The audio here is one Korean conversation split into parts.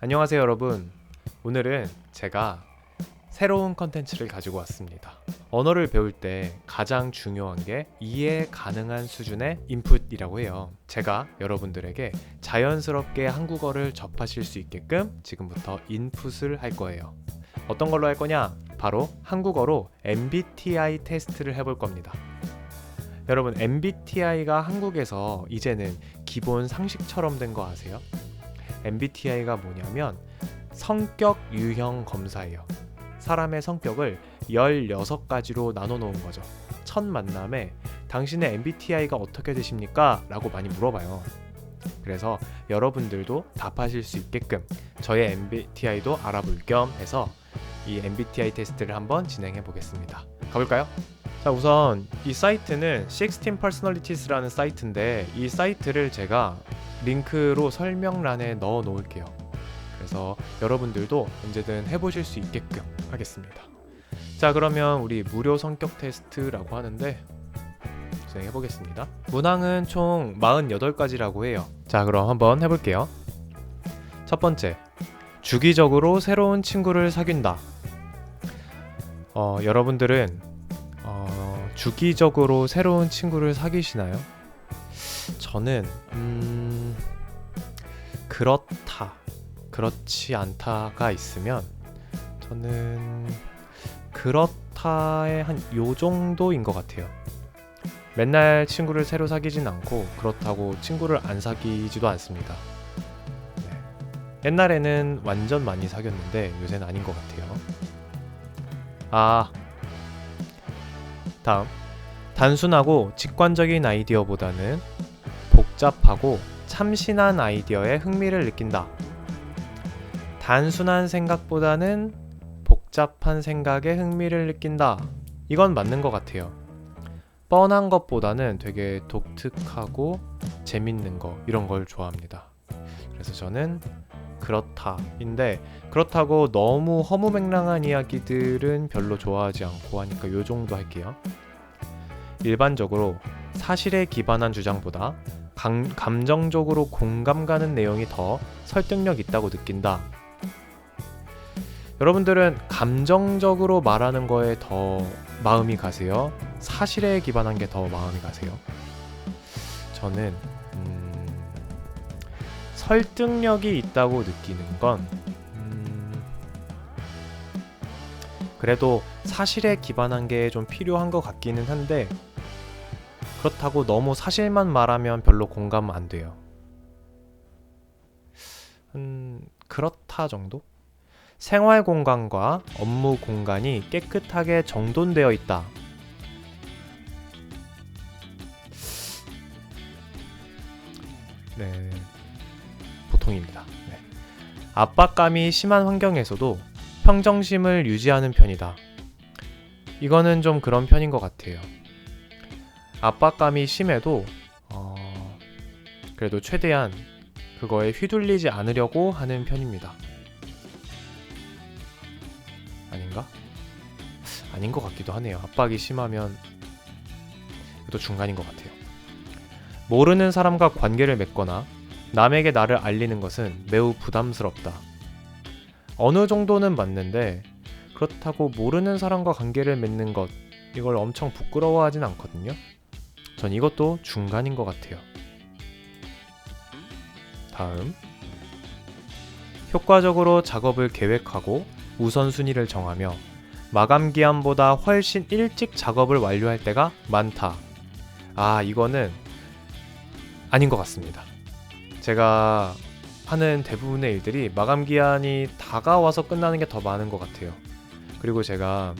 안녕하세요 여러분. 오늘은 제가 새로운 컨텐츠를 가지고 왔습니다. 언어를 배울 때 가장 중요한 게 이해 가능한 수준의 인풋이라고 해요. 제가 여러분들에게 자연스럽게 한국어를 접하실 수 있게끔 지금부터 인풋을 할 거예요. 어떤 걸로 할 거냐? 바로 한국어로 MBTI 테스트를 해볼 겁니다. 여러분, MBTI가 한국에서 이제는 기본 상식처럼 된 거 아세요? MBTI가 뭐냐면 성격 유형 검사예요. 사람의 성격을 16가지로 나눠 놓은 거죠. 첫 만남에 당신의 MBTI가 어떻게 되십니까? 라고 많이 물어봐요. 그래서 여러분들도 답하실 수 있게끔 저의 MBTI도 알아볼 겸 해서 이 MBTI 테스트를 한번 진행해 보겠습니다. 가볼까요? 자, 우선 이 사이트는 16 Personalities라는 사이트인데 이 사이트를 제가 링크로 설명란에 넣어 놓을게요. 그래서 여러분들도 언제든 해보실 수 있게끔 하겠습니다. 자, 그러면 우리 무료 성격 테스트라고 하는데 진행해 보겠습니다. 문항은 총 48가지라고 해요. 자, 그럼 한번 해볼게요. 첫 번째, 주기적으로 새로운 친구를 사귄다. 여러분들은 주기적으로 새로운 친구를 사귀시나요? 저는 그렇다, 그렇지 않다가 있으면 저는 그렇다의 한 요 정도인 것 같아요. 맨날 친구를 새로 사귀진 않고 그렇다고 친구를 안 사귀지도 않습니다. 네. 옛날에는 완전 많이 사귀었는데 요새는 아닌 것 같아요. 다음, 단순하고 직관적인 아이디어보다는 복잡하고 참신한 아이디어에 흥미를 느낀다. 단순한 생각보다는 복잡한 생각에 흥미를 느낀다. 이건 맞는 것 같아요. 뻔한 것보다는 되게 독특하고 재밌는 거, 이런 걸 좋아합니다. 그래서 저는 그렇다인데, 그렇다고 너무 허무맹랑한 이야기들은 별로 좋아하지 않고 하니까 요 정도 할게요. 일반적으로 사실에 기반한 주장보다 감정적으로 공감 가는 내용이 더 설득력 있다고 느낀다. 여러분들은 감정적으로 말하는 거에 더 마음이 가세요? 사실에 기반한 게 더 마음이 가세요? 저는 설득력이 있다고 느끼는 건 그래도 사실에 기반한 게 좀 필요한 것 같기는 한데, 그렇다고 너무 사실만 말하면 별로 공감 안 돼요. 그렇다 정도? 생활 공간과 업무 공간이 깨끗하게 정돈되어 있다. 네, 보통입니다. 네. 압박감이 심한 환경에서도 평정심을 유지하는 편이다. 이거는 좀 그런 편인 것 같아요. 압박감이 심해도 그래도 최대한 그거에 휘둘리지 않으려고 하는 편입니다. 아닌가? 아닌 것 같기도 하네요. 압박이 심하면 또 중간인 것 같아요. 모르는 사람과 관계를 맺거나 남에게 나를 알리는 것은 매우 부담스럽다. 어느 정도는 맞는데 그렇다고 모르는 사람과 관계를 맺는 것, 이걸 엄청 부끄러워하진 않거든요. 전 이것도 중간인 것 같아요. 다음, 효과적으로 작업을 계획하고 우선순위를 정하며 마감 기한보다 훨씬 일찍 작업을 완료할 때가 많다. 이거는 아닌 것 같습니다. 제가 하는 대부분의 일들이 마감 기한이 다가와서 끝나는 게 더 많은 것 같아요. 그리고 제가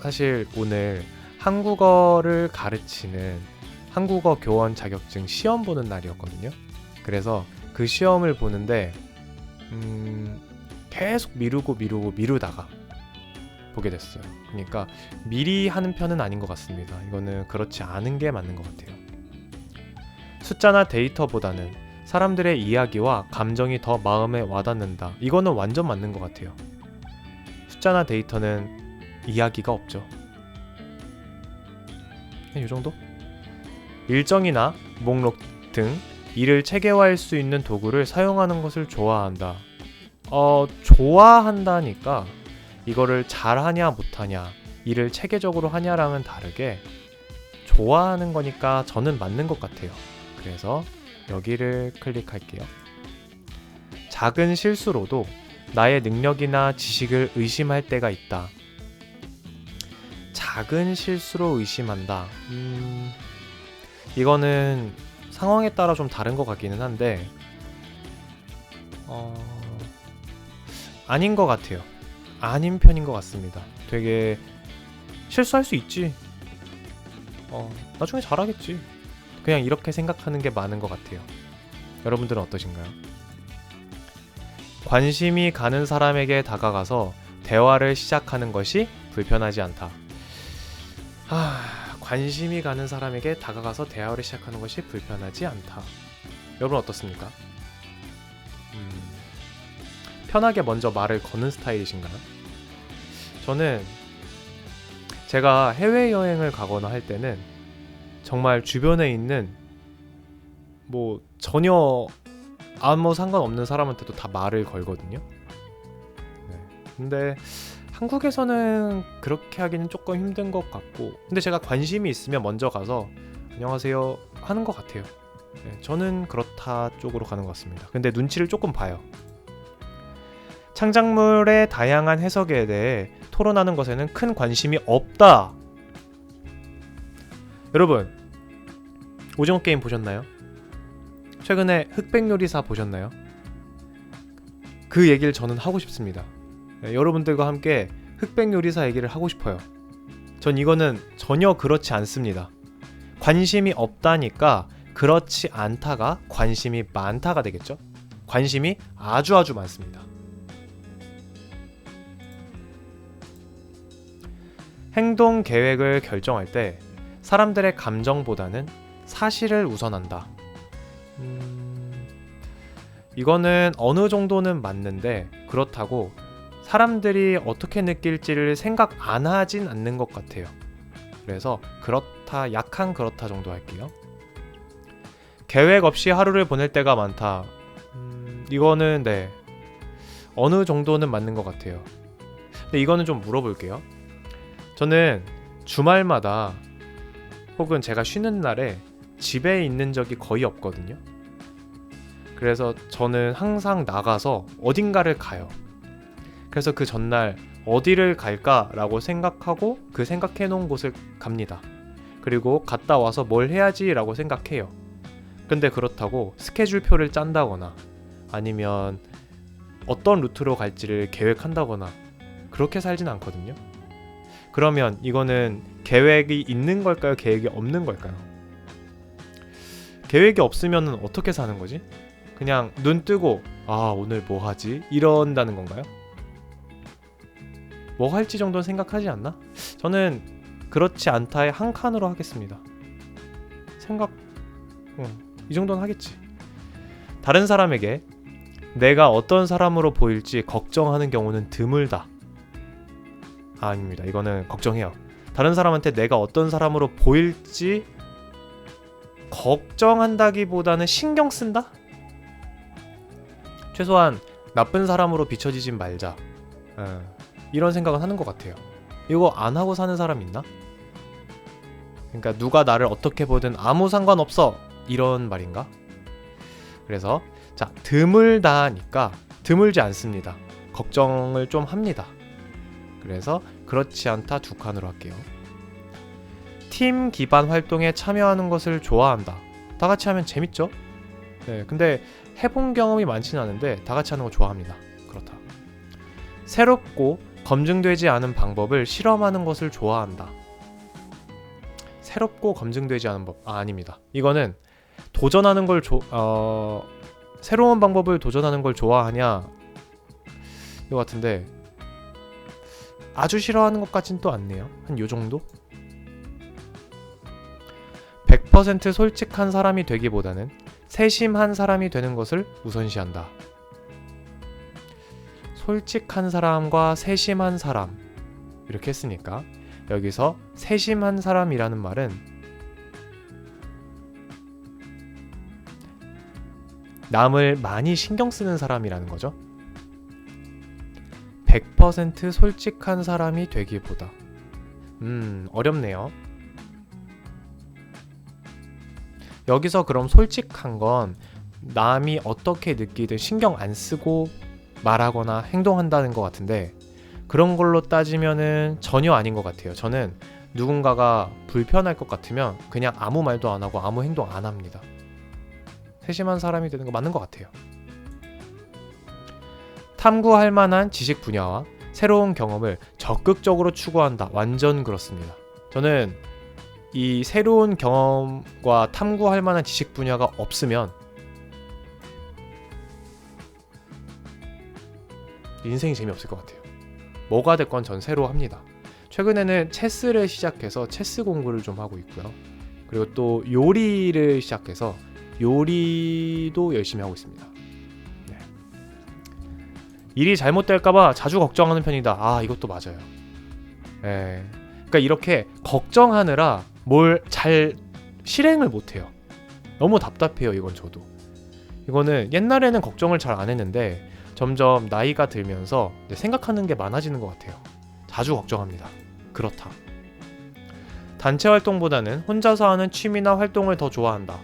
사실 오늘 한국어를 가르치는 한국어 교원 자격증 시험 보는 날이었거든요. 그래서 그 시험을 보는데 계속 미루다가 보게 됐어요. 그러니까 미리 하는 편은 아닌 것 같습니다. 이거는 그렇지 않은 게 맞는 것 같아요. 숫자나 데이터보다는 사람들의 이야기와 감정이 더 마음에 와닿는다. 이거는 완전 맞는 것 같아요. 숫자나 데이터는 이야기가 없죠. 이 정도? 일정이나 목록 등 일을 체계화할 수 있는 도구를 사용하는 것을 좋아한다. 좋아한다니까 이거를 잘하냐 못하냐, 일을 체계적으로 하냐랑은 다르게 좋아하는 거니까 저는 맞는 것 같아요. 그래서 여기를 클릭할게요. 작은 실수로도 나의 능력이나 지식을 의심할 때가 있다. 작은 실수로 의심한다. 이거는 상황에 따라 좀 다른 것 같기는 한데 아닌 것 같아요. 아닌 편인 것 같습니다. 되게 실수할 수 있지. 나중에 잘하겠지. 그냥 이렇게 생각하는 게 많은 것 같아요. 여러분들은 어떠신가요? 관심이 가는 사람에게 다가가서 대화를 시작하는 것이 불편하지 않다. 관심이 가는 사람에게 다가가서 대화를 시작하는 것이 불편하지 않다. 여러분 어떻습니까? 편하게 먼저 말을 거는 스타일이신가요? 저는 제가 해외여행을 가거나 할 때는 정말 주변에 있는 뭐 전혀 아무 상관없는 사람한테도 다 말을 걸거든요. 네. 근데 한국에서는 그렇게 하기는 조금 힘든 것 같고, 근데 제가 관심이 있으면 먼저 가서 안녕하세요 하는 것 같아요. 네, 저는 그렇다 쪽으로 가는 것 같습니다. 근데 눈치를 조금 봐요. 창작물의 다양한 해석에 대해 토론하는 것에는 큰 관심이 없다. 여러분, 오징어 게임 보셨나요? 최근에 흑백요리사 보셨나요? 그 얘기를 저는 하고 싶습니다. 네, 여러분들과 함께 흑백요리사 얘기를 하고 싶어요. 전 이거는 전혀 그렇지 않습니다. 관심이 없다니까 그렇지 않다가 관심이 많다가 되겠죠? 관심이 아주 많습니다. 행동 계획을 결정할 때 사람들의 감정보다는 사실을 우선한다. 이거는 어느 정도는 맞는데 그렇다고 사람들이 어떻게 느낄지를 생각 안 하진 않는 것 같아요. 그래서 그렇다, 약한 그렇다 정도 할게요. 계획 없이 하루를 보낼 때가 많다. 이거는 네, 어느 정도는 맞는 것 같아요. 근데 이거는 좀 물어볼게요. 저는 주말마다 혹은 제가 쉬는 날에 집에 있는 적이 거의 없거든요. 그래서 저는 항상 나가서 어딘가를 가요. 그래서 그 전날 어디를 갈까라고 생각하고 그 생각해 놓은 곳을 갑니다. 그리고 갔다 와서 뭘 해야지 라고 생각해요. 근데 그렇다고 스케줄표를 짠다거나 아니면 어떤 루트로 갈지를 계획한다거나 그렇게 살진 않거든요. 그러면 이거는 계획이 있는 걸까요? 계획이 없는 걸까요? 계획이 없으면 어떻게 사는 거지? 그냥 눈 뜨고 오늘 뭐 하지? 이런다는 건가요? 뭐 할지 정도는 생각하지 않나? 저는 그렇지 않다에 한 칸으로 하겠습니다. 이 정도는 하겠지. 다른 사람에게 내가 어떤 사람으로 보일지 걱정하는 경우는 드물다. 아닙니다. 이거는 걱정해요. 다른 사람한테 내가 어떤 사람으로 보일지 걱정한다기보다는 신경 쓴다? 최소한 나쁜 사람으로 비춰지진 말자. 이런 생각은 하는 것 같아요. 이거 안 하고 사는 사람 있나? 그러니까 누가 나를 어떻게 보든 아무 상관없어 이런 말인가? 그래서 자, 드물다니까 드물지 않습니다. 걱정을 좀 합니다. 그래서 그렇지 않다 두 칸으로 할게요. 팀 기반 활동에 참여하는 것을 좋아한다. 다 같이 하면 재밌죠? 네, 근데 해본 경험이 많지는 않은데 다 같이 하는 거 좋아합니다. 그렇다. 새롭고 검증되지 않은 방법을 실험하는 것을 좋아한다. 새롭고 검증되지 않은 법 아닙니다. 이거는 도전하는 걸 새로운 방법을 도전하는 걸 좋아하냐 이거 같은데 아주 싫어하는 것 같진 또 않네요. 한 요 정도? 100% 솔직한 사람이 되기보다는 세심한 사람이 되는 것을 우선시한다. 솔직한 사람과 세심한 사람 이렇게 했으니까 여기서 세심한 사람이라는 말은 남을 많이 신경 쓰는 사람이라는 거죠. 100% 솔직한 사람이 되기보다. 어렵네요. 여기서 그럼 솔직한 건 남이 어떻게 느끼든 신경 안 쓰고 말하거나 행동한다는 것 같은데, 그런 걸로 따지면은 전혀 아닌 것 같아요. 저는 누군가가 불편할 것 같으면 그냥 아무 말도 안 하고 아무 행동 안 합니다. 세심한 사람이 되는 거 맞는 것 같아요. 탐구할 만한 지식 분야와 새로운 경험을 적극적으로 추구한다. 완전 그렇습니다. 저는 이 새로운 경험과 탐구할 만한 지식 분야가 없으면 인생이 재미없을 것 같아요. 뭐가 됐건 전 새로 합니다. 최근에는 체스를 시작해서 체스 공부를 좀 하고 있고요. 그리고 또 요리를 시작해서 요리도 열심히 하고 있습니다. 네. 일이 잘못될까봐 자주 걱정하는 편이다. 이것도 맞아요. 네. 그러니까 이렇게 걱정하느라 뭘 잘 실행을 못해요. 너무 답답해요. 이건 저도. 이거는 옛날에는 걱정을 잘 안 했는데 점점 나이가 들면서 생각하는 게 많아지는 것 같아요. 자주 걱정합니다. 그렇다. 단체 활동보다는 혼자서 하는 취미나 활동을 더 좋아한다.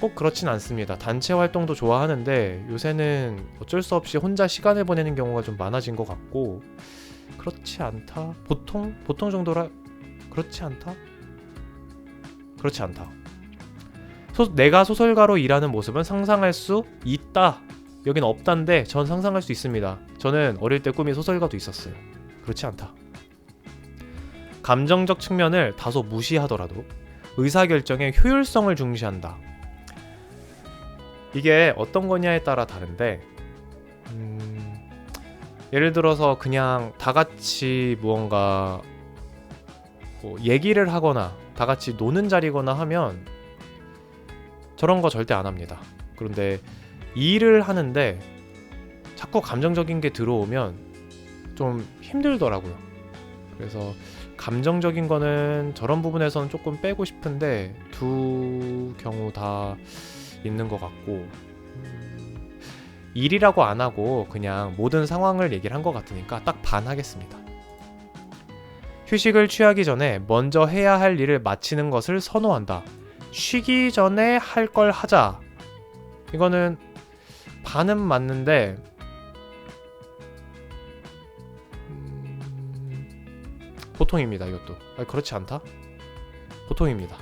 꼭 그렇진 않습니다. 단체 활동도 좋아하는데 요새는 어쩔 수 없이 혼자 시간을 보내는 경우가 좀 많아진 것 같고, 그렇지 않다. 보통 정도라. 그렇지 않다. 내가 소설가로 일하는 모습은 상상할 수 있다. 여긴 없단데 전 상상할 수 있습니다. 저는 어릴 때 꿈이 소설가도 있었어요. 그렇지 않다. 감정적 측면을 다소 무시하더라도 의사결정의 효율성을 중시한다. 이게 어떤 거냐에 따라 다른데, 예를 들어서 그냥 다 같이 무언가 얘기를 하거나 다 같이 노는 자리거나 하면 저런 거 절대 안 합니다. 그런데 일을 하는데 자꾸 감정적인 게 들어오면 좀 힘들더라고요. 그래서 감정적인 거는 저런 부분에서는 조금 빼고 싶은데 두 경우 다 있는 것 같고, 일이라고 안 하고 그냥 모든 상황을 얘기를 한 것 같으니까 딱 반 하겠습니다. 휴식을 취하기 전에 먼저 해야 할 일을 마치는 것을 선호한다. 쉬기 전에 할 걸 하자. 이거는 반은 맞는데 보통입니다. 이것도 그렇지 않다? 보통입니다.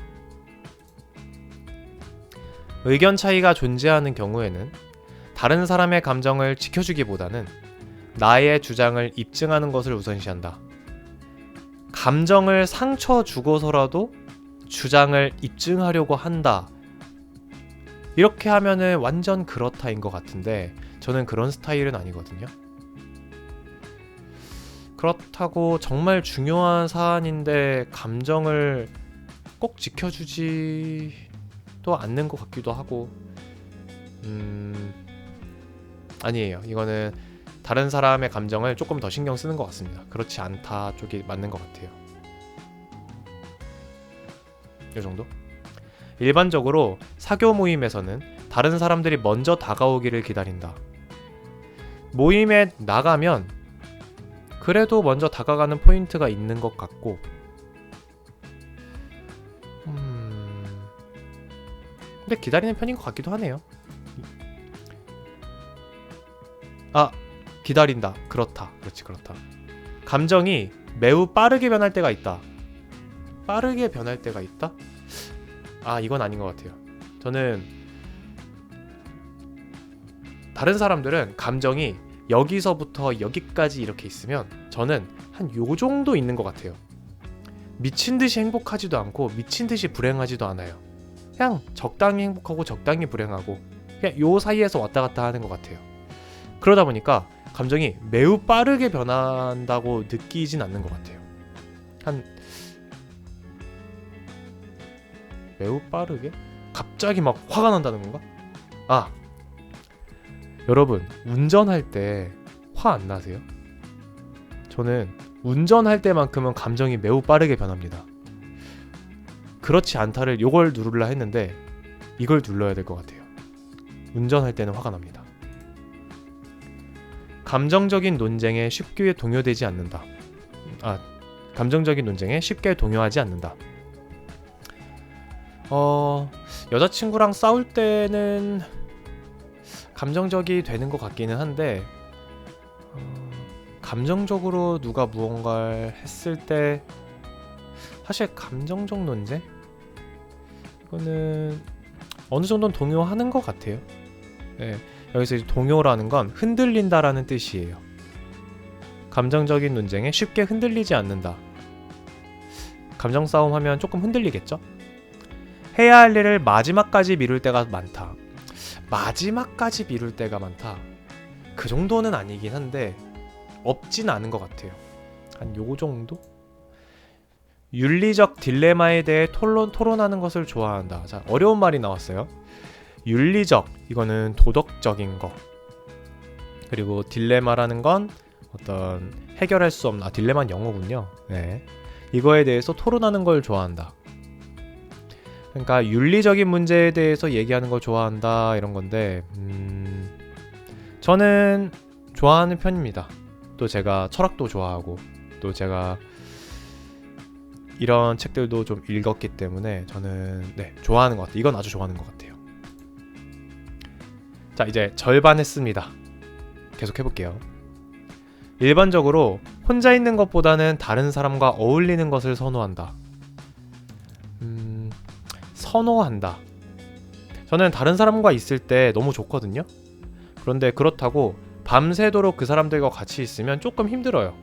의견 차이가 존재하는 경우에는 다른 사람의 감정을 지켜주기보다는 나의 주장을 입증하는 것을 우선시한다. 감정을 상처 주고서라도 주장을 입증하려고 한다. 이렇게 하면은 완전 그렇다인 것 같은데 저는 그런 스타일은 아니거든요. 그렇다고 정말 중요한 사안인데 감정을 꼭 지켜주지도 않는 것 같기도 하고, 아니에요. 이거는 다른 사람의 감정을 조금 더 신경 쓰는 것 같습니다. 그렇지 않다 쪽이 맞는 것 같아요. 이 정도? 일반적으로 사교 모임에서는 다른 사람들이 먼저 다가오기를 기다린다. 모임에 나가면 그래도 먼저 다가가는 포인트가 있는 것 같고, 근데 기다리는 편인 것 같기도 하네요. 기다린다. 그렇다. 그렇지, 그렇다. 감정이 매우 빠르게 변할 때가 있다. 빠르게 변할 때가 있다? 이건 아닌 것 같아요. 저는 다른 사람들은 감정이 여기서부터 여기까지 이렇게 있으면 저는 한 요 정도 있는 것 같아요. 미친 듯이 행복하지도 않고 미친 듯이 불행하지도 않아요. 그냥 적당히 행복하고 적당히 불행하고 그냥 요 사이에서 왔다 갔다 하는 것 같아요. 그러다 보니까 감정이 매우 빠르게 변한다고 느끼진 않는 것 같아요. 매우 빠르게? 갑자기 막 화가 난다는 건가? 여러분, 운전할 때 화 안 나세요? 저는 운전할 때만큼은 감정이 매우 빠르게 변합니다. 그렇지 않다를 요걸 누르려 했는데 이걸 눌러야 될 것 같아요. 운전할 때는 화가 납니다. 감정적인 논쟁에 쉽게 동요되지 않는다. 감정적인 논쟁에 쉽게 동요하지 않는다. 여자친구랑 싸울 때는 감정적이 되는 것 같기는 한데, 감정적으로 누가 무언가를 했을 때 사실 감정적 논쟁? 이거는 어느 정도는 동요하는 것 같아요. 네, 여기서 이제 동요라는 건 흔들린다라는 뜻이에요. 감정적인 논쟁에 쉽게 흔들리지 않는다. 감정 싸움 하면 조금 흔들리겠죠? 해야 할 일을 마지막까지 미룰 때가 많다. 마지막까지 미룰 때가 많다. 그 정도는 아니긴 한데 없진 않은 것 같아요. 한 요 정도? 윤리적 딜레마에 대해 토론하는 것을 좋아한다. 자, 어려운 말이 나왔어요. 윤리적, 이거는 도덕적인 거. 그리고 딜레마라는 건 어떤 해결할 수 없는, 딜레마는 영어군요. 네. 이거에 대해서 토론하는 걸 좋아한다. 그러니까 윤리적인 문제에 대해서 얘기하는 걸 좋아한다, 이런 건데, 저는 좋아하는 편입니다. 또 제가 철학도 좋아하고, 또 제가 이런 책들도 좀 읽었기 때문에 저는 좋아하는 것 같아요. 이건 아주 좋아하는 것 같아요. 자, 이제 절반 했습니다. 계속 해볼게요. 일반적으로 혼자 있는 것보다는 다른 사람과 어울리는 것을 선호한다. 선호한다. 저는 다른 사람과 있을 때 너무 좋거든요. 그런데 그렇다고 밤새도록 그 사람들과 같이 있으면 조금 힘들어요.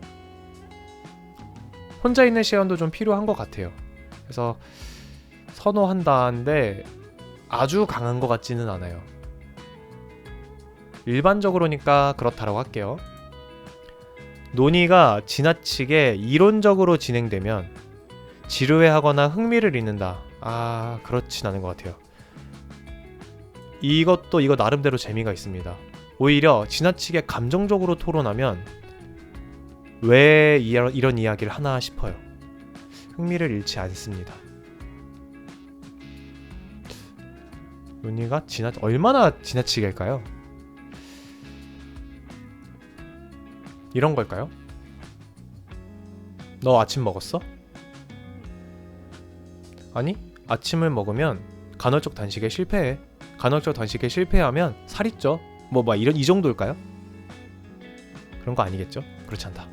혼자 있는 시간도 좀 필요한 것 같아요. 그래서 선호한다는데 아주 강한 것 같지는 않아요. 일반적으로니까 그렇다라고 할게요. 논의가 지나치게 이론적으로 진행되면 지루해하거나 흥미를 잃는다. 그렇진 않은 것 같아요. 이거 나름대로 재미가 있습니다. 오히려 지나치게 감정적으로 토론하면 왜 이런 이야기를 하나 싶어요. 흥미를 잃지 않습니다. 논의가 얼마나 지나치게 할까요? 이런 걸까요? 너 아침 먹었어? 아니, 아침을 먹으면 간헐적 단식에 실패해. 간헐적 단식에 실패하면 살이 쪄. 이 정도일까요? 그런 거 아니겠죠? 그렇지 않다.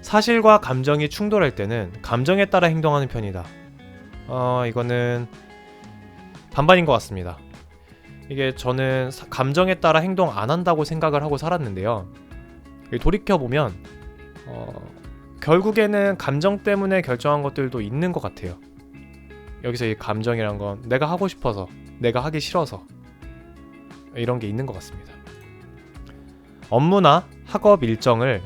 사실과 감정이 충돌할 때는 감정에 따라 행동하는 편이다. 이거는 반반인 것 같습니다. 이게 저는 감정에 따라 행동 안 한다고 생각을 하고 살았는데요. 돌이켜보면 결국에는 감정 때문에 결정한 것들도 있는 것 같아요. 여기서 이 감정이란 건 내가 하고 싶어서, 내가 하기 싫어서 이런 게 있는 것 같습니다. 업무나 학업 일정을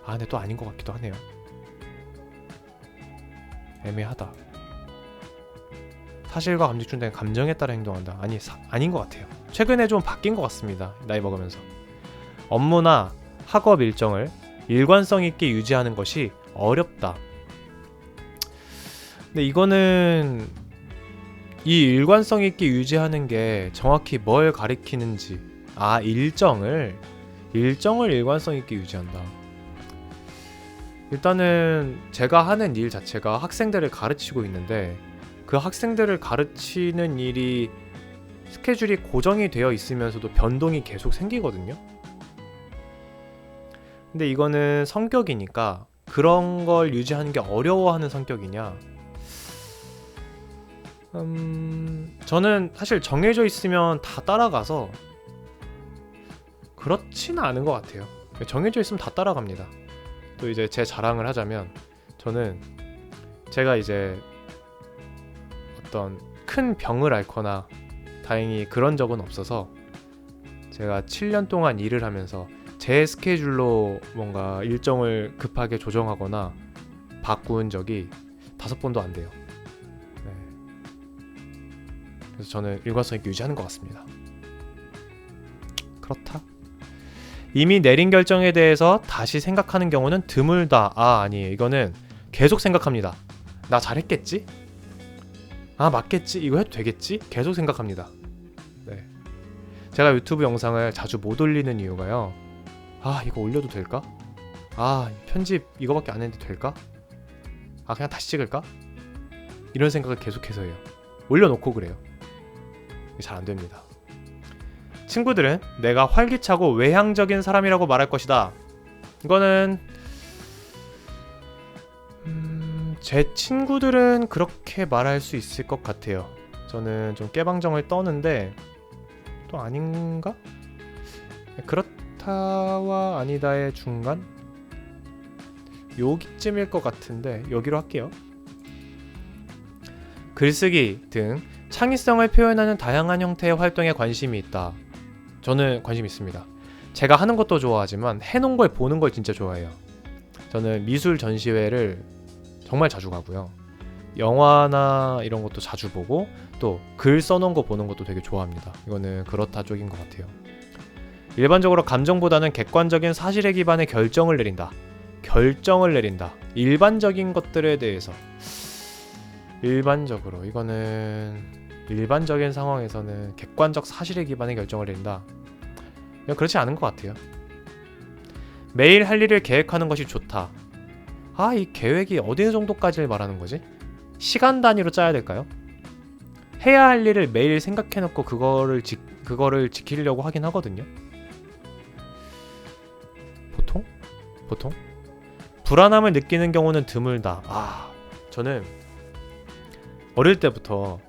근데 또 아닌 것 같기도 하네요. 애매하다. 사실과 감정 충돌은 감정에 따라 행동한다. 아닌 것 같아요. 최근에 좀 바뀐 것 같습니다. 나이 먹으면서. 업무나 학업 일정을 일관성 있게 유지하는 것이 어렵다. 근데 이거는 이 일관성 있게 유지하는 게 정확히 뭘 가리키는지, 일정을 일관성 있게 유지한다. 일단은 제가 하는 일 자체가 학생들을 가르치고 있는데, 그 학생들을 가르치는 일이 스케줄이 고정이 되어 있으면서도 변동이 계속 생기거든요. 근데 이거는 성격이니까 그런 걸 유지하는 게 어려워하는 성격이냐? 저는 사실 정해져 있으면 다 따라가서 그렇지는 않은 것 같아요. 정해져 있으면 다 따라갑니다. 또 이제 제 자랑을 하자면, 저는 제가 이제 어떤 큰 병을 앓거나 다행히 그런 적은 없어서, 제가 7년 동안 일을 하면서 제 스케줄로 뭔가 일정을 급하게 조정하거나 바꾼 적이 5번도 안 돼요. 네. 그래서 저는 일관성 있게 유지하는 것 같습니다. 그렇다. 이미 내린 결정에 대해서 다시 생각하는 경우는 드물다. 아니에요. 이거는 계속 생각합니다. 나 잘했겠지? 맞겠지? 이거 해도 되겠지? 계속 생각합니다. 네. 제가 유튜브 영상을 자주 못 올리는 이유가요. 아 이거 올려도 될까? 아 편집 이거밖에 안 했는데 될까? 아 그냥 다시 찍을까? 이런 생각을 계속해서 해요. 올려놓고 그래요. 잘 안됩니다. 친구들은 내가 활기차고 외향적인 사람이라고 말할 것이다. 이거는 제 친구들은 그렇게 말할 수 있을 것 같아요. 저는 좀 깨방정을 떠는데 또 아닌가? 그렇다와 아니다의 중간? 여기쯤일 것 같은데 여기로 할게요. 글쓰기 등 창의성을 표현하는 다양한 형태의 활동에 관심이 있다. 저는 관심 있습니다. 제가 하는 것도 좋아하지만 해놓은 걸 보는 걸 진짜 좋아해요. 저는 미술 전시회를 정말 자주 가고요. 영화나 이런 것도 자주 보고 또 글 써놓은 거 보는 것도 되게 좋아합니다. 이거는 그렇다 쪽인 것 같아요. 일반적으로 감정보다는 객관적인 사실에 기반해 결정을 내린다. 일반적인 것들에 대해서 일반적으로 이거는 일반적인 상황에서는 객관적 사실에 기반해 결정을 내린다. 그렇지 않은 것 같아요. 매일 할 일을 계획하는 것이 좋다. 아, 이 계획이 어느 정도까지를 말하는 거지? 시간 단위로 짜야 될까요? 해야 할 일을 매일 생각해놓고 그거를 지키려고 하긴 하거든요. 보통? 불안함을 느끼는 경우는 드물다. 저는 어릴 때부터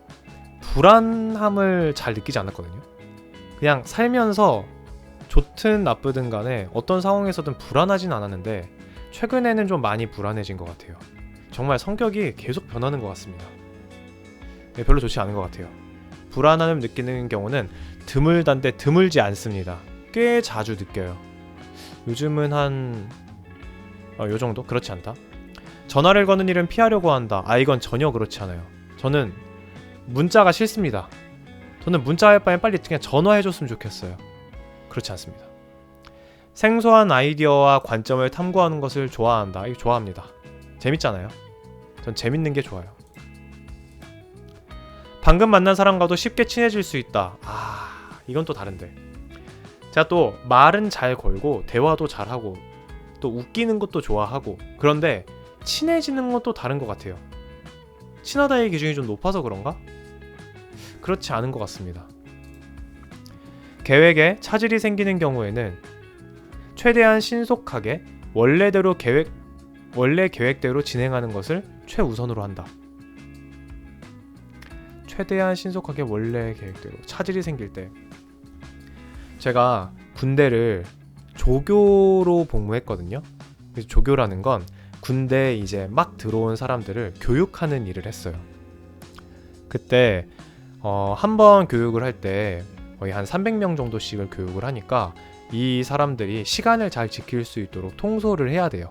불안함을 잘 느끼지 않았거든요. 그냥 살면서 좋든 나쁘든 간에 어떤 상황에서든 불안하진 않았는데 최근에는 좀 많이 불안해진 것 같아요. 정말 성격이 계속 변하는 것 같습니다. 별로 좋지 않은 것 같아요. 불안함을 느끼는 경우는 드물단데 드물지 않습니다. 꽤 자주 느껴요. 요즘은 요 정도? 그렇지 않다. 전화를 거는 일은 피하려고 한다. 이건 전혀 그렇지 않아요. 저는 문자가 싫습니다. 저는 문자할 바엔 빨리 그냥 전화해줬으면 좋겠어요. 그렇지 않습니다. 생소한 아이디어와 관점을 탐구하는 것을 좋아한다. 이거 좋아합니다. 재밌잖아요. 전 재밌는 게 좋아요. 방금 만난 사람과도 쉽게 친해질 수 있다. 이건 또 다른데. 제가 또 말은 잘 걸고 대화도 잘하고 또 웃기는 것도 좋아하고 그런데 친해지는 것도 다른 것 같아요. 친하다의 기준이 좀 높아서 그런가? 그렇지 않은 것 같습니다. 계획에 차질이 생기는 경우에는 최대한 신속하게 원래 계획대로 진행하는 것을 최우선으로 한다. 최대한 신속하게 원래 계획대로 차질이 생길 때 제가 군대를 조교로 복무했거든요. 그래서 조교라는 건 군대에 이제 막 들어온 사람들을 교육하는 일을 했어요. 그때 한번 교육을 할 때 거의 한 300명 정도씩을 교육을 하니까 이 사람들이 시간을 잘 지킬 수 있도록 통솔을 해야 돼요.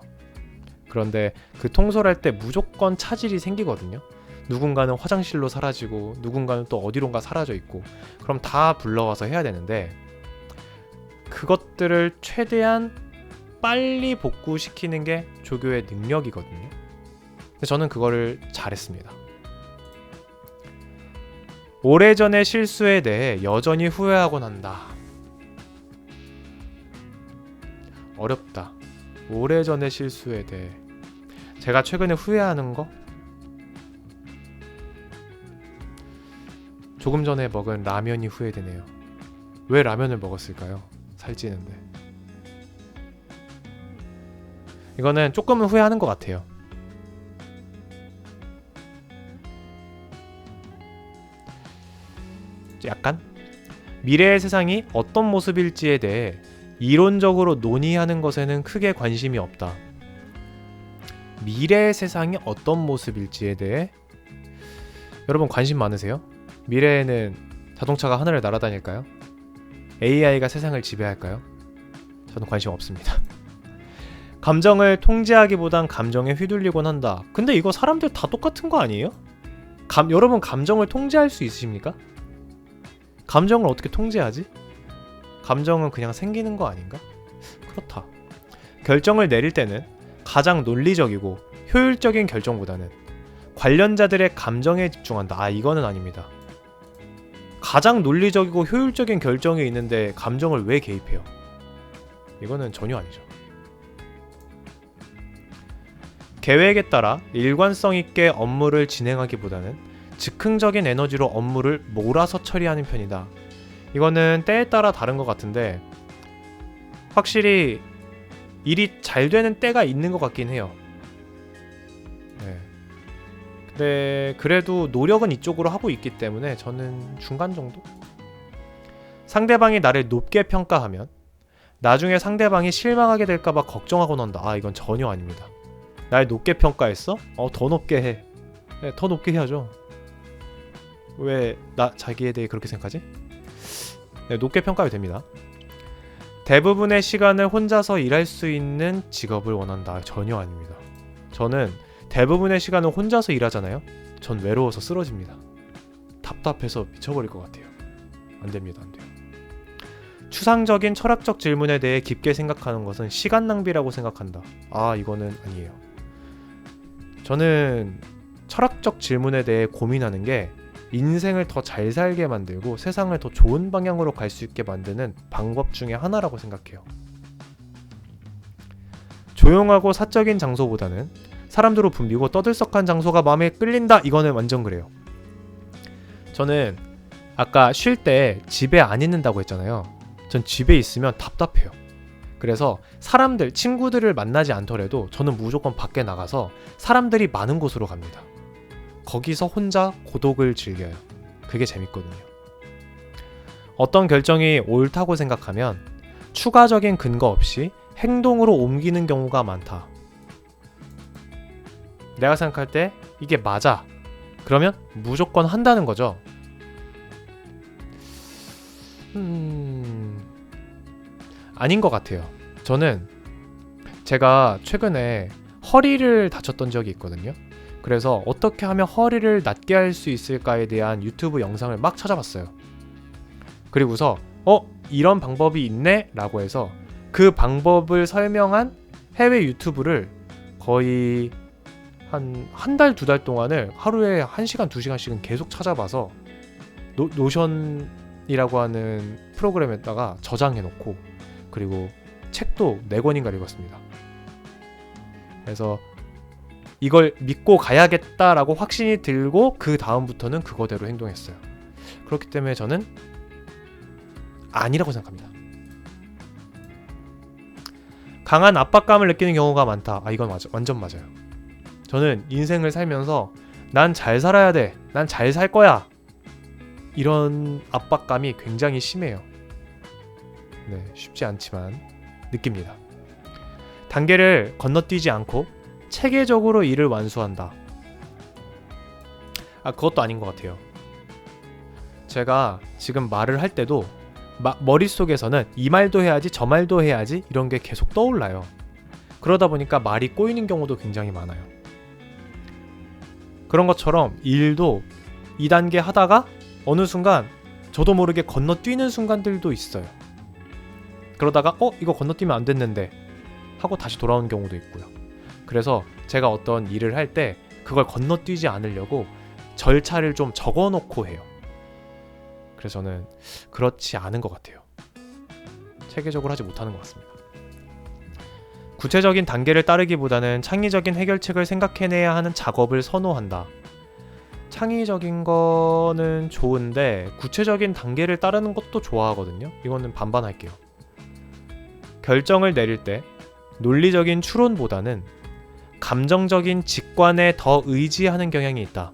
그런데 그 통솔할 때 무조건 차질이 생기거든요. 누군가는 화장실로 사라지고 누군가는 또 어디론가 사라져 있고 그럼 다 불러와서 해야 되는데 그것들을 최대한 빨리 복구시키는 게 조교의 능력이거든요. 근데 저는 그거를 잘했습니다. 오래전의 실수에 대해 여전히 후회하곤 한다. 어렵다. 오래전의 실수에 대해 제가 최근에 후회하는 거? 조금 전에 먹은 라면이 후회되네요. 왜 라면을 먹었을까요? 살찌는데. 이거는 조금은 후회하는 것 같아요. 약간 미래의 세상이 어떤 모습일지에 대해 이론적으로 논의하는 것에는 크게 관심이 없다. 미래의 세상이 어떤 모습일지에 대해 여러분 관심 많으세요? 미래에는 자동차가 하늘을 날아다닐까요? AI가 세상을 지배할까요? 저는 관심 없습니다. 감정을 통제하기보단 감정에 휘둘리곤 한다. 근데 이거 사람들 다 똑같은 거 아니에요? 여러분 감정을 통제할 수 있으십니까? 감정을 어떻게 통제하지? 감정은 그냥 생기는 거 아닌가? 그렇다. 결정을 내릴 때는 가장 논리적이고 효율적인 결정보다는 관련자들의 감정에 집중한다. 이거는 아닙니다. 가장 논리적이고 효율적인 결정이 있는데 감정을 왜 개입해요? 이거는 전혀 아니죠. 계획에 따라 일관성 있게 업무를 진행하기보다는 즉흥적인 에너지로 업무를 몰아서 처리하는 편이다. 이거는 때에 따라 다른 것 같은데 확실히 일이 잘 되는 때가 있는 것 같긴 해요. 네. 근데 그래도 노력은 이쪽으로 하고 있기 때문에 저는 중간 정도? 상대방이 나를 높게 평가하면 나중에 상대방이 실망하게 될까봐 걱정하곤 한다. 아, 이건 전혀 아닙니다. 날 높게 평가했어? 더 높게 해. 네, 더 높게 해야죠. 왜 자기에 대해 그렇게 생각하지? 네, 높게 평가해도 됩니다. 대부분의 시간을 혼자서 일할 수 있는 직업을 원한다. 전혀 아닙니다. 저는 대부분의 시간을 혼자서 일하잖아요. 전 외로워서 쓰러집니다. 답답해서 미쳐버릴 것 같아요. 안됩니다. 안돼요. 추상적인 철학적 질문에 대해 깊게 생각하는 것은 시간 낭비라고 생각한다. 아, 이거는 아니에요. 저는 철학적 질문에 대해 고민하는 게 인생을 더 잘 살게 만들고 세상을 더 좋은 방향으로 갈 수 있게 만드는 방법 중에 하나라고 생각해요. 조용하고 사적인 장소보다는 사람들로 붐비고 떠들썩한 장소가 마음에 끌린다. 이거는 완전 그래요. 저는 아까 쉴 때 집에 안 있는다고 했잖아요. 전 집에 있으면 답답해요. 그래서 사람들, 친구들을 만나지 않더라도 저는 무조건 밖에 나가서 사람들이 많은 곳으로 갑니다. 거기서 혼자 고독을 즐겨요. 그게 재밌거든요. 어떤 결정이 옳다고 생각하면 추가적인 근거 없이 행동으로 옮기는 경우가 많다. 내가 생각할 때 이게 맞아. 그러면 무조건 한다는 거죠. 아닌 것 같아요. 저는 제가 최근에 허리를 다쳤던 적이 있거든요. 그래서 어떻게 하면 허리를 낫게 할 수 있을까에 대한 유튜브 영상을 막 찾아봤어요. 그리고서 이런 방법이 있네? 라고 해서 그 방법을 설명한 해외 유튜브를 거의 한 달, 두 달 동안을 하루에 1시간, 2시간씩은 계속 찾아봐서 노션이라고 하는 프로그램에다가 저장해놓고 그리고 책도 4권인가 읽었습니다. 그래서 이걸 믿고 가야겠다라고 확신이 들고 그 다음부터는 그거대로 행동했어요. 그렇기 때문에 저는 아니라고 생각합니다. 강한 압박감을 느끼는 경우가 많다. 이건 완전 맞아요. 저는 인생을 살면서 난 잘 살아야 돼. 난 잘 살 거야. 이런 압박감이 굉장히 심해요. 네, 쉽지 않지만 느낍니다. 단계를 건너뛰지 않고 체계적으로 일을 완수한다. 그것도 아닌 것 같아요. 제가 지금 말을 할 때도 머릿속에서는 이 말도 해야지 저 말도 해야지 이런 게 계속 떠올라요. 그러다 보니까 말이 꼬이는 경우도 굉장히 많아요. 그런 것처럼 일도 2단계 하다가 어느 순간 저도 모르게 건너뛰는 순간들도 있어요. 그러다가 이거 건너뛰면 안 됐는데 하고 다시 돌아오는 경우도 있고요. 그래서 제가 어떤 일을 할 때 그걸 건너뛰지 않으려고 절차를 좀 적어놓고 해요. 그래서 저는 그렇지 않은 것 같아요. 체계적으로 하지 못하는 것 같습니다. 구체적인 단계를 따르기보다는 창의적인 해결책을 생각해내야 하는 작업을 선호한다. 창의적인 거는 좋은데 구체적인 단계를 따르는 것도 좋아하거든요. 이거는 반반할게요. 결정을 내릴 때 논리적인 추론보다는 감정적인 직관에 더 의지하는 경향이 있다.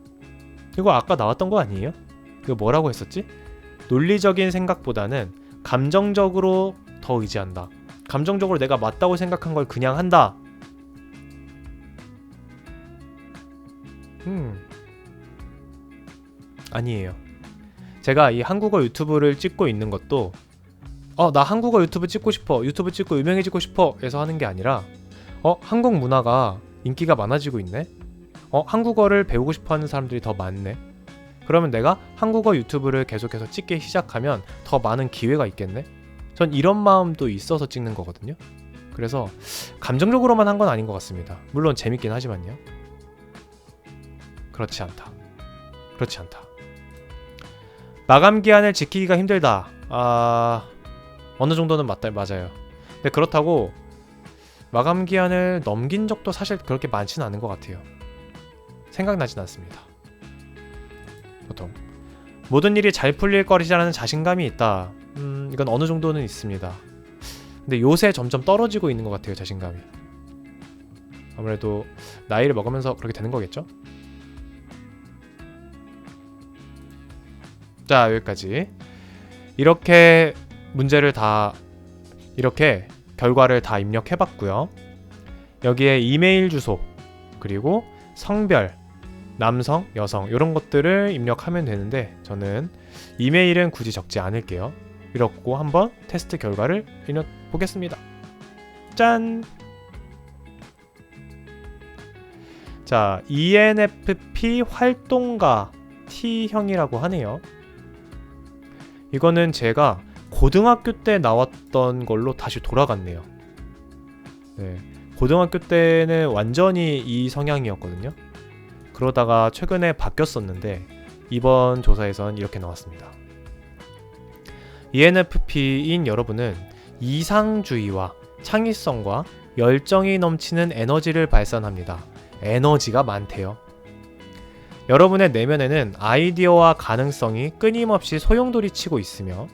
이거 아까 나왔던 거 아니에요? 이거 뭐라고 했었지? 논리적인 생각보다는 감정적으로 더 의지한다. 감정적으로 내가 맞다고 생각한 걸 그냥 한다. 아니에요. 제가 이 한국어 유튜브를 찍고 있는 것도 나 한국어 유튜브 찍고 싶어, 유튜브 찍고 유명해지고 싶어 해서 하는 게 아니라 한국 문화가 인기가 많아지고 있네? 한국어를 배우고 싶어하는 사람들이 더 많네? 그러면 내가 한국어 유튜브를 계속해서 찍기 시작하면 더 많은 기회가 있겠네? 전 이런 마음도 있어서 찍는 거거든요. 그래서 감정적으로만 한 건 아닌 것 같습니다. 물론 재밌긴 하지만요. 그렇지 않다. 마감 기한을 지키기가 힘들다. 어느 정도는 맞아요. 근데 그렇다고 마감 기한을 넘긴 적도 사실 그렇게 많지는 않은 것 같아요. 생각나진 않습니다. 보통 모든 일이 잘 풀릴 거리라는 자신감이 있다. 이건 어느 정도는 있습니다. 근데 요새 점점 떨어지고 있는 것 같아요, 자신감이. 아무래도 나이를 먹으면서 그렇게 되는 거겠죠? 자, 여기까지. 이렇게 결과를 다 입력해봤고요. 여기에 이메일 주소, 그리고 성별, 남성, 여성 이런 것들을 입력하면 되는데 저는 이메일은 굳이 적지 않을게요. 이렇고 한번 테스트 결과를 입력 보겠습니다. 짠! 자, ENFP 활동가 T형이라고 하네요. 이거는 제가 고등학교 때 나왔던 걸로 다시 돌아갔네요. 네, 고등학교 때는 완전히 이 성향이었거든요. 그러다가 최근에 바뀌었었는데 이번 조사에선 이렇게 나왔습니다. ENFP인 여러분은 이상주의와 창의성과 열정이 넘치는 에너지를 발산합니다. 에너지가 많대요. 여러분의 내면에는 아이디어와 가능성이 끊임없이 소용돌이치고 있으며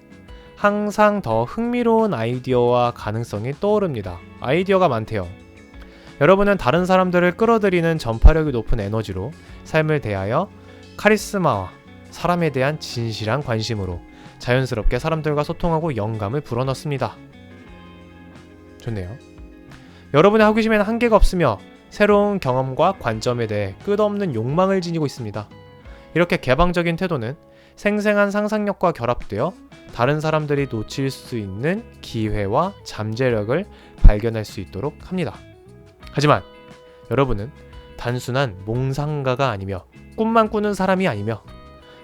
항상 더 흥미로운 아이디어와 가능성이 떠오릅니다. 아이디어가 많대요. 여러분은 다른 사람들을 끌어들이는 전파력이 높은 에너지로 삶을 대하여 카리스마와 사람에 대한 진실한 관심으로 자연스럽게 사람들과 소통하고 영감을 불어넣습니다. 좋네요. 여러분의 호기심에는 한계가 없으며 새로운 경험과 관점에 대해 끝없는 욕망을 지니고 있습니다. 이렇게 개방적인 태도는 생생한 상상력과 결합되어 다른 사람들이 놓칠 수 있는 기회와 잠재력을 발견할 수 있도록 합니다. 하지만 여러분은 단순한 몽상가가 아니며 꿈만 꾸는 사람이 아니며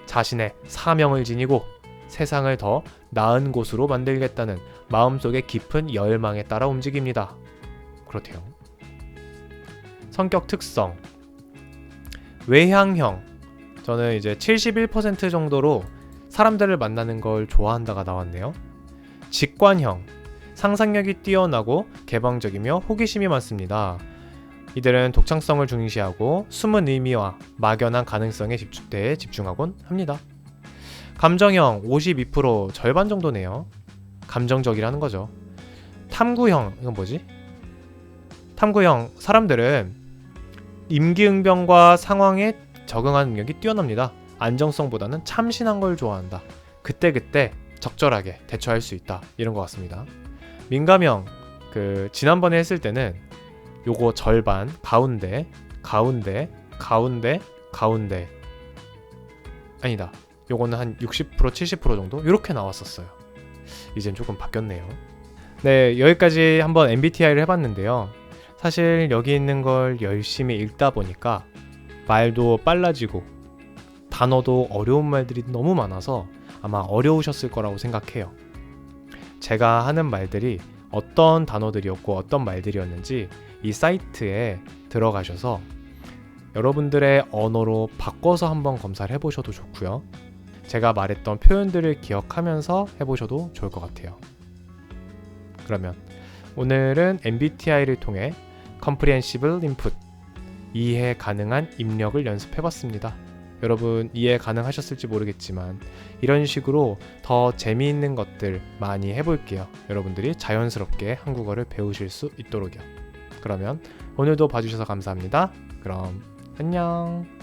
자신의 사명을 지니고 세상을 더 나은 곳으로 만들겠다는 마음속의 깊은 열망에 따라 움직입니다. 그렇대요. 성격 특성 외향형, 저는 이제 71% 정도로 사람들을 만나는 걸 좋아한다가 나왔네요. 직관형, 상상력이 뛰어나고 개방적이며 호기심이 많습니다. 이들은 독창성을 중시하고 숨은 의미와 막연한 가능성에 집중하곤 합니다. 감정형 52%, 절반 정도네요. 감정적이라는 거죠. 탐구형, 이건 뭐지? 탐구형, 사람들은 임기응변과 상황에 적응하는 능력이 뛰어납니다. 안정성보다는 참신한 걸 좋아한다. 그때그때 적절하게 대처할 수 있다. 이런 것 같습니다. 민감형, 지난번에 했을 때는 요거 절반, 가운데 아니다. 요거는 한 60%, 70% 정도? 이렇게 나왔었어요. 이젠 조금 바뀌었네요. 네, 여기까지 한번 MBTI를 해봤는데요. 사실 여기 있는 걸 열심히 읽다 보니까 말도 빨라지고 단어도 어려운 말들이 너무 많아서 아마 어려우셨을 거라고 생각해요. 제가 하는 말들이 어떤 단어들이었고 어떤 말들이었는지 이 사이트에 들어가셔서 여러분들의 언어로 바꿔서 한번 검사를 해보셔도 좋고요. 제가 말했던 표현들을 기억하면서 해보셔도 좋을 것 같아요. 그러면 오늘은 MBTI를 통해 Comprehensible Input, 이해 가능한 입력을 연습해봤습니다. 여러분 이해 가능하셨을지 모르겠지만 이런 식으로 더 재미있는 것들 많이 해볼게요. 여러분들이 자연스럽게 한국어를 배우실 수 있도록요. 그러면 오늘도 봐주셔서 감사합니다. 그럼 안녕.